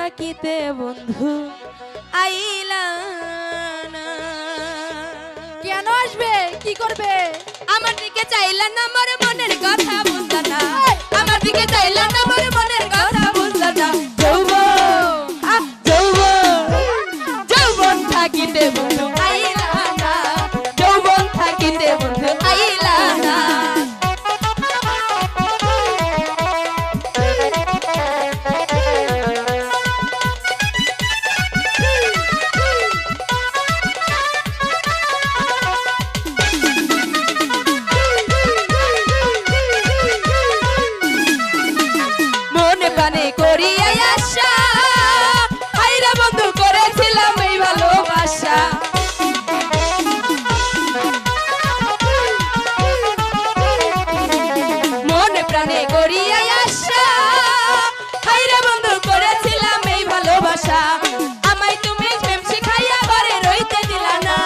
থাকিতে বন্ধু আইলা না। কেন আসবে? কি করবে? আমার দিকে চাইলা না, মোর মনের কথা বুঝলা না। আমার দিকে চাইলা না, মোর মনের কথা বুঝলা না। যৌবন যৌবন থাকিতে বন্ধু আইলা না। যৌবন থাকিতে বন্ধু আইলা না। মনে করিয়া আশা, হাইরা বন্ধু করেছিলাম এই ভালোবাসা। মনে প্রাণে করিয়া আশা, হাইরা বন্ধু করেছিলাম এই ভালোবাসা। আমায় তুমি প্রেম শিখাইয়া ঘরে রইতে দিলা না।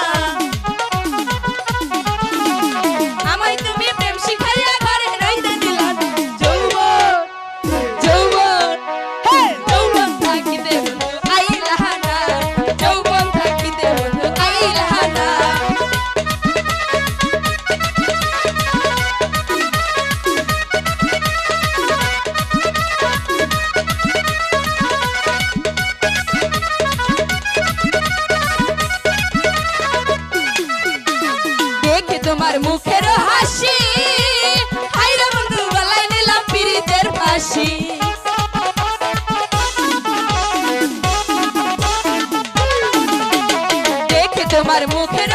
আমায় তুমি প্রেম শিখাইয়া ঘরে রইতে দিলা না। যৌবন যৌবন থাকিতে বন্ধু আইলা না। যৌবন থাকিতে বন্ধু আইলা না। দেখে তোমার মুখের হাসি, হাইরা বন্ধু গলায় নিলাম পিরিতের ফাঁসি। দেখে তোমার মুখের